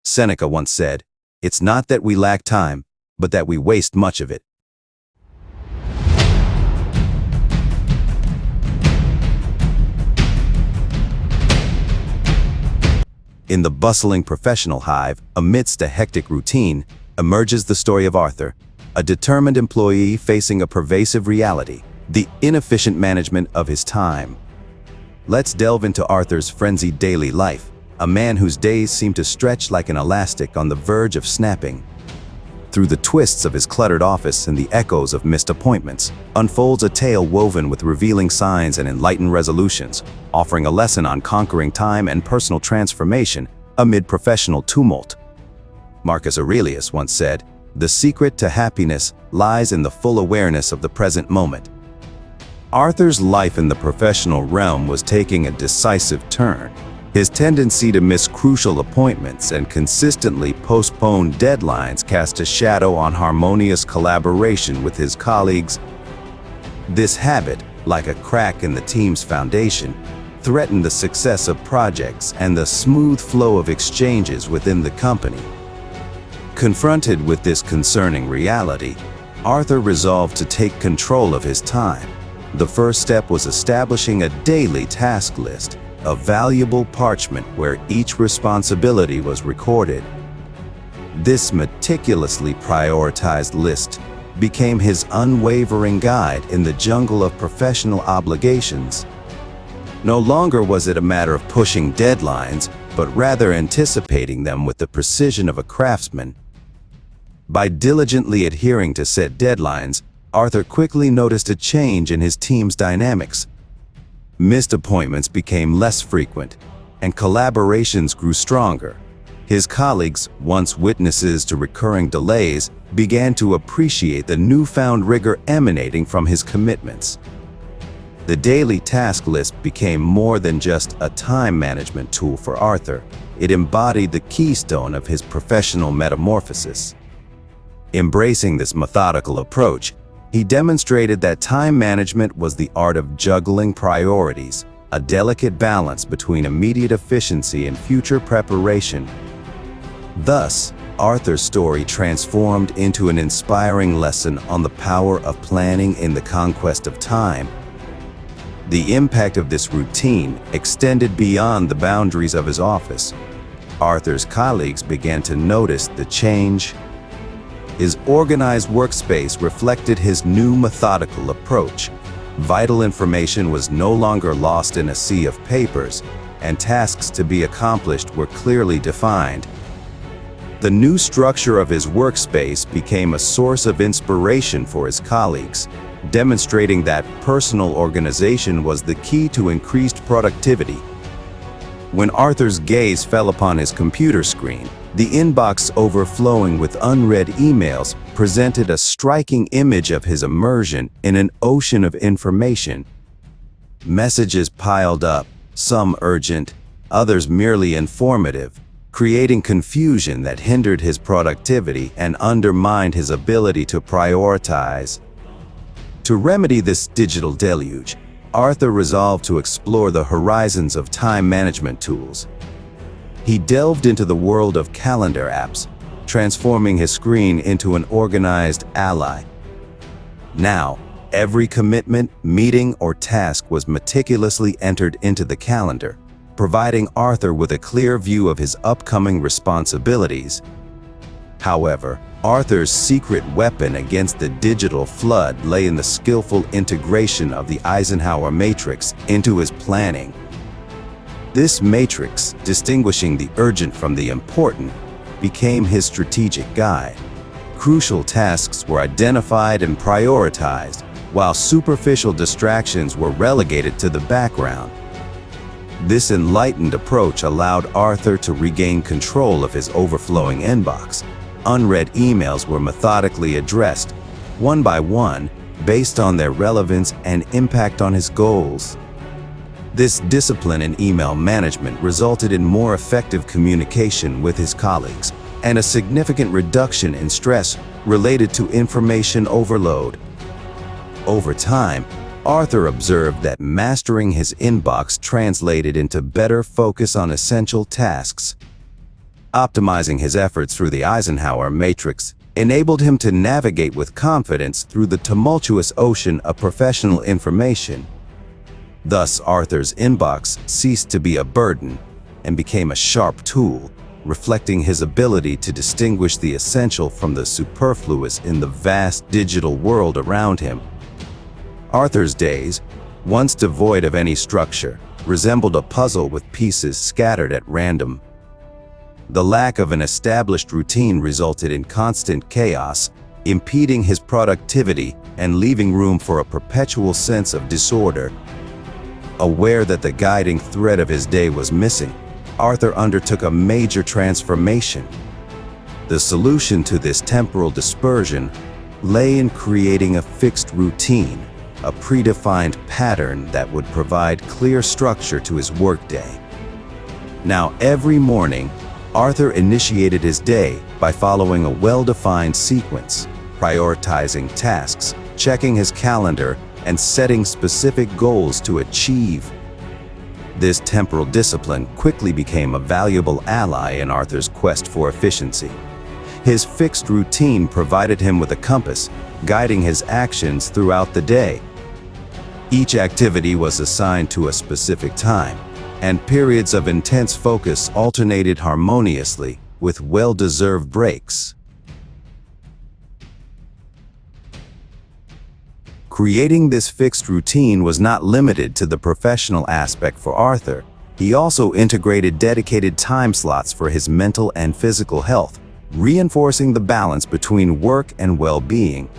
Seneca once said, "It's not that we lack time, but that we waste much of it." In the bustling professional hive, amidst a hectic routine, emerges the story of Arthur, a determined employee facing a pervasive reality, the inefficient management of his time. Let's delve into Arthur's frenzied daily life, a man whose days seem to stretch like an elastic on the verge of snapping. Through the twists of his cluttered office and the echoes of missed appointments, unfolds a tale woven with revealing signs and enlightened resolutions, offering a lesson on conquering time and personal transformation amid professional tumult. Marcus Aurelius once said, "The secret to happiness lies in the full awareness of the present moment." Arthur's life in the professional realm was taking a decisive turn. His tendency to miss crucial appointments and consistently postpone deadlines cast a shadow on harmonious collaboration with his colleagues. This habit, like a crack in the team's foundation, threatened the success of projects and the smooth flow of exchanges within the company. Confronted with this concerning reality, Arthur resolved to take control of his time. The first step was establishing a daily task list, a valuable parchment where each responsibility was recorded. This meticulously prioritized list became his unwavering guide in the jungle of professional obligations. No longer was it a matter of pushing deadlines, but rather anticipating them with the precision of a craftsman. By diligently adhering to set deadlines, Arthur quickly noticed a change in his team's dynamics. Missed appointments became less frequent, and collaborations grew stronger. His colleagues, once witnesses to recurring delays, began to appreciate the newfound rigor emanating from his commitments. The daily task list became more than just a time management tool for Arthur. It embodied the keystone of his professional metamorphosis. Embracing this methodical approach, he demonstrated that time management was the art of juggling priorities, a delicate balance between immediate efficiency and future preparation. Thus, Arthur's story transformed into an inspiring lesson on the power of planning in the conquest of time. The impact of this routine extended beyond the boundaries of his office. Arthur's colleagues began to notice the change. His organized workspace reflected his new methodical approach. Vital information was no longer lost in a sea of papers, and tasks to be accomplished were clearly defined. The new structure of his workspace became a source of inspiration for his colleagues, demonstrating that personal organization was the key to increased productivity. When Arthur's gaze fell upon his computer screen, the inbox overflowing with unread emails presented a striking image of his immersion in an ocean of information. Messages piled up, some urgent, others merely informative, creating confusion that hindered his productivity and undermined his ability to prioritize. To remedy this digital deluge, Arthur resolved to explore the horizons of time management tools. He delved into the world of calendar apps, transforming his screen into an organized ally. Now, every commitment, meeting, or task was meticulously entered into the calendar, providing Arthur with a clear view of his upcoming responsibilities. However, Arthur's secret weapon against the digital flood lay in the skillful integration of the Eisenhower matrix into his planning. This matrix, distinguishing the urgent from the important, became his strategic guide. Crucial tasks were identified and prioritized, while superficial distractions were relegated to the background. This enlightened approach allowed Arthur to regain control of his overflowing inbox. Unread emails were methodically addressed, one by one, based on their relevance and impact on his goals. This discipline in email management resulted in more effective communication with his colleagues and a significant reduction in stress related to information overload. Over time, Arthur observed that mastering his inbox translated into better focus on essential tasks. Optimizing his efforts through the Eisenhower matrix enabled him to navigate with confidence through the tumultuous ocean of professional information. Thus, Arthur's inbox ceased to be a burden and became a sharp tool, reflecting his ability to distinguish the essential from the superfluous in the vast digital world around him. Arthur's days, once devoid of any structure, resembled a puzzle with pieces scattered at random. The lack of an established routine resulted in constant chaos, impeding his productivity and leaving room for a perpetual sense of disorder. Aware that the guiding thread of his day was missing, Arthur undertook a major transformation. The solution to this temporal dispersion lay in creating a fixed routine, a predefined pattern that would provide clear structure to his workday. Now, every morning, Arthur initiated his day by following a well-defined sequence, prioritizing tasks, checking his calendar, and setting specific goals to achieve. This temporal discipline quickly became a valuable ally in Arthur's quest for efficiency. His fixed routine provided him with a compass, guiding his actions throughout the day. Each activity was assigned to a specific time, and periods of intense focus alternated harmoniously with well-deserved breaks. Creating this fixed routine was not limited to the professional aspect for Arthur. He also integrated dedicated time slots for his mental and physical health, reinforcing the balance between work and well-being.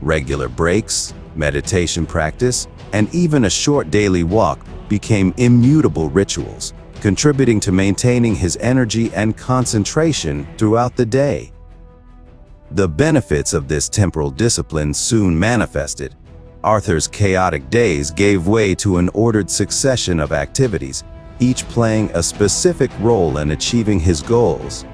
Regular breaks, meditation practice, and even a short daily walk became immutable rituals, contributing to maintaining his energy and concentration throughout the day. The benefits of this temporal discipline soon manifested. Arthur's chaotic days gave way to an ordered succession of activities, each playing a specific role in achieving his goals.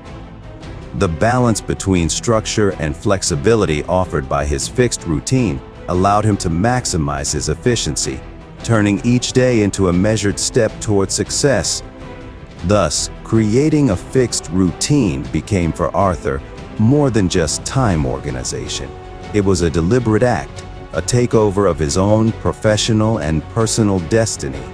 The balance between structure and flexibility offered by his fixed routine allowed him to maximize his efficiency, turning each day into a measured step toward success. Thus, creating a fixed routine became for Arthur more than just time organization. It was a deliberate act, a takeover of his own professional and personal destiny.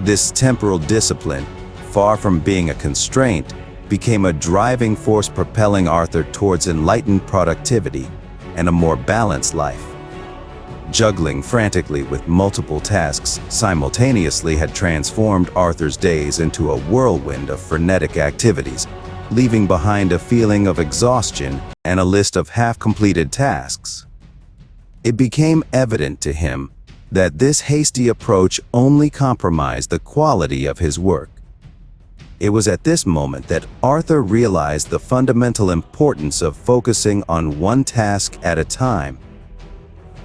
This temporal discipline, far from being a constraint, became a driving force propelling Arthur towards enlightened productivity and a more balanced life. Juggling frantically with multiple tasks simultaneously had transformed Arthur's days into a whirlwind of frenetic activities, leaving behind a feeling of exhaustion and a list of half-completed tasks. It became evident to him that this hasty approach only compromised the quality of his work. It was at this moment that Arthur realized the fundamental importance of focusing on one task at a time.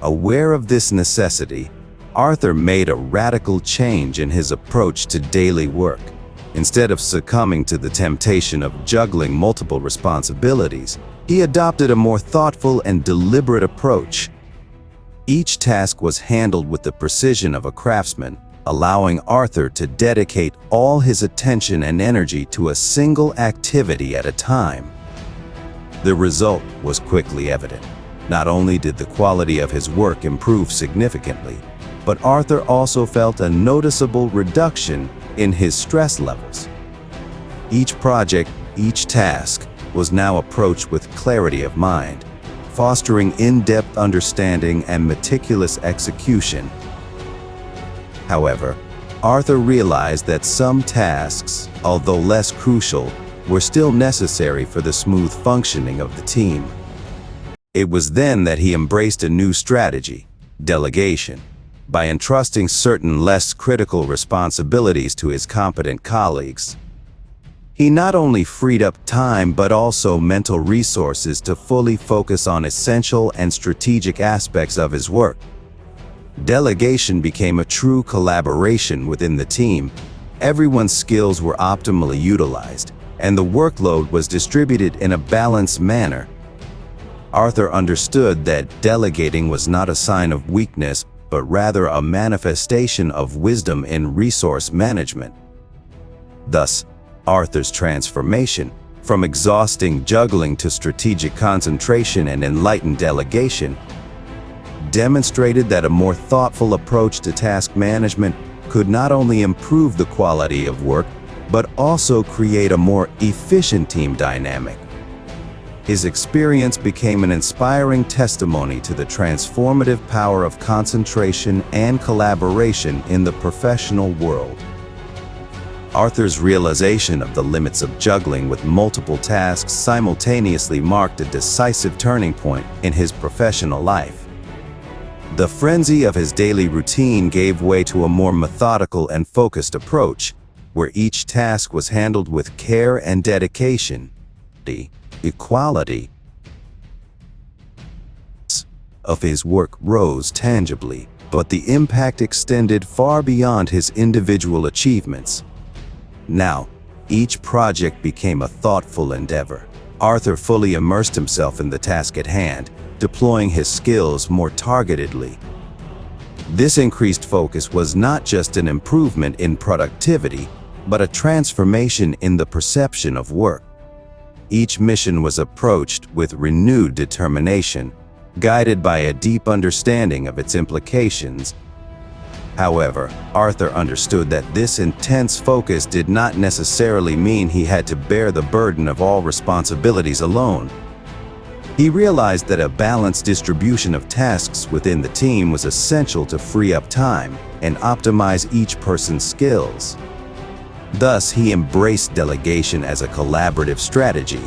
Aware of this necessity, Arthur made a radical change in his approach to daily work. Instead of succumbing to the temptation of juggling multiple responsibilities, he adopted a more thoughtful and deliberate approach. Each task was handled with the precision of a craftsman, allowing Arthur to dedicate all his attention and energy to a single activity at a time. The result was quickly evident. Not only did the quality of his work improve significantly, but Arthur also felt a noticeable reduction in his stress levels. Each project, each task, was now approached with clarity of mind, fostering in-depth understanding and meticulous execution. However, Arthur realized that some tasks, although less crucial, were still necessary for the smooth functioning of the team. It was then that he embraced a new strategy, delegation. By entrusting certain less critical responsibilities to his competent colleagues, he not only freed up time but also mental resources to fully focus on essential and strategic aspects of his work. Delegation became a true collaboration within the team. Everyone's skills were optimally utilized, and the workload was distributed in a balanced manner. Arthur understood that delegating was not a sign of weakness, but rather a manifestation of wisdom in resource management. Thus, Arthur's transformation, from exhausting juggling to strategic concentration and enlightened delegation, demonstrated that a more thoughtful approach to task management could not only improve the quality of work, but also create a more efficient team dynamic. His experience became an inspiring testimony to the transformative power of concentration and collaboration in the professional world. Arthur's realization of the limits of juggling with multiple tasks simultaneously marked a decisive turning point in his professional life. The frenzy of his daily routine gave way to a more methodical and focused approach, where each task was handled with care and dedication. The equality of his work rose tangibly, but the impact extended far beyond his individual achievements. Now, each project became a thoughtful endeavor. Arthur fully immersed himself in the task at hand, deploying his skills more targetedly. This increased focus was not just an improvement in productivity, but a transformation in the perception of work. Each mission was approached with renewed determination, guided by a deep understanding of its implications. However, Arthur understood that this intense focus did not necessarily mean he had to bear the burden of all responsibilities alone. He realized that a balanced distribution of tasks within the team was essential to free up time and optimize each person's skills. Thus, he embraced delegation as a collaborative strategy.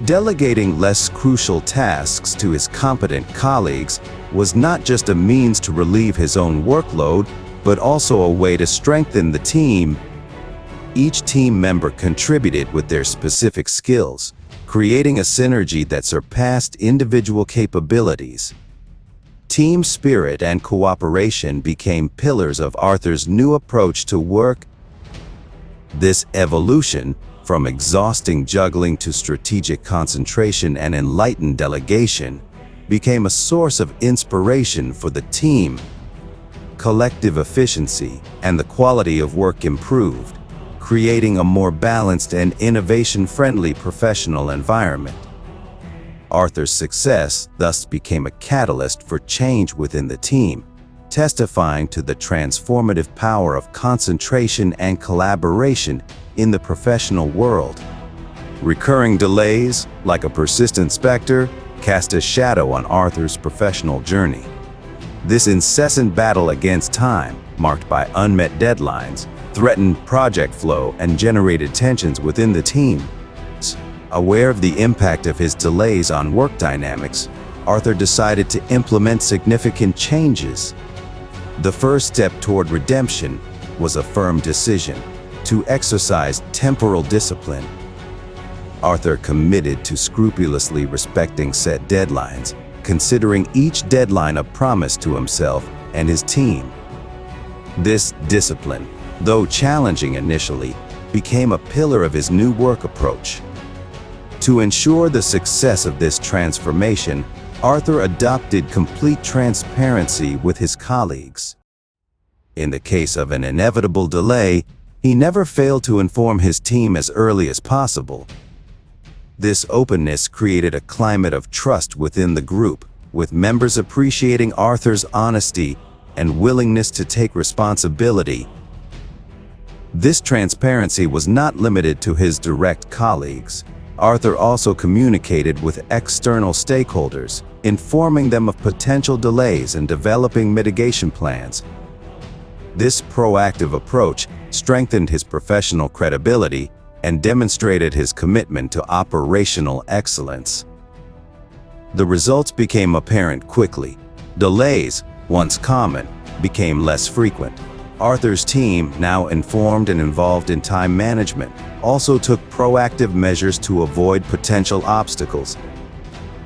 Delegating less crucial tasks to his competent colleagues was not just a means to relieve his own workload, but also a way to strengthen the team. Each team member contributed with their specific skills, creating a synergy that surpassed individual capabilities. Team spirit and cooperation became pillars of Arthur's new approach to work. This evolution, from exhausting juggling to strategic concentration and enlightened delegation, became a source of inspiration for the team. Collective efficiency and the quality of work improved, creating a more balanced and innovation-friendly professional environment. Arthur's success thus became a catalyst for change within the team, testifying to the transformative power of concentration and collaboration in the professional world. Recurring delays, like a persistent specter, cast a shadow on Arthur's professional journey. This incessant battle against time, marked by unmet deadlines, threatened project flow and generated tensions within the team. Aware of the impact of his delays on work dynamics, Arthur decided to implement significant changes. The first step toward redemption was a firm decision to exercise temporal discipline. Arthur committed to scrupulously respecting set deadlines, considering each deadline a promise to himself and his team. This discipline, though challenging initially, became a pillar of his new work approach. To ensure the success of this transformation, Arthur adopted complete transparency with his colleagues. In the case of an inevitable delay, he never failed to inform his team as early as possible. This openness created a climate of trust within the group, with members appreciating Arthur's honesty and willingness to take responsibility. This transparency was not limited to his direct colleagues. Arthur also communicated with external stakeholders, informing them of potential delays and developing mitigation plans. This proactive approach strengthened his professional credibility and demonstrated his commitment to operational excellence. The results became apparent quickly. Delays, once common, became less frequent. Arthur's team, now informed and involved in time management, also took proactive measures to avoid potential obstacles.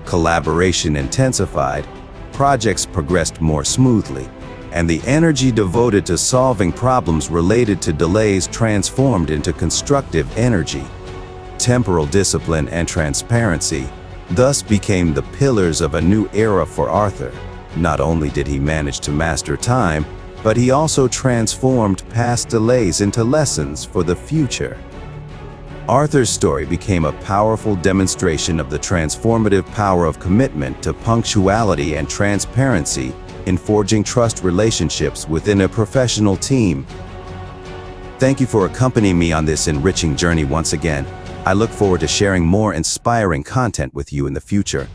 Collaboration intensified, projects progressed more smoothly, and the energy devoted to solving problems related to delays transformed into constructive energy. Temporal discipline and transparency thus became the pillars of a new era for Arthur. Not only did he manage to master time, but he also transformed past delays into lessons for the future. Arthur's story became a powerful demonstration of the transformative power of commitment to punctuality and transparency in forging trust relationships within a professional team. Thank you for accompanying me on this enriching journey once again. I look forward to sharing more inspiring content with you in the future.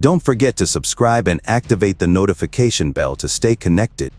Don't forget to subscribe and activate the notification bell to stay connected.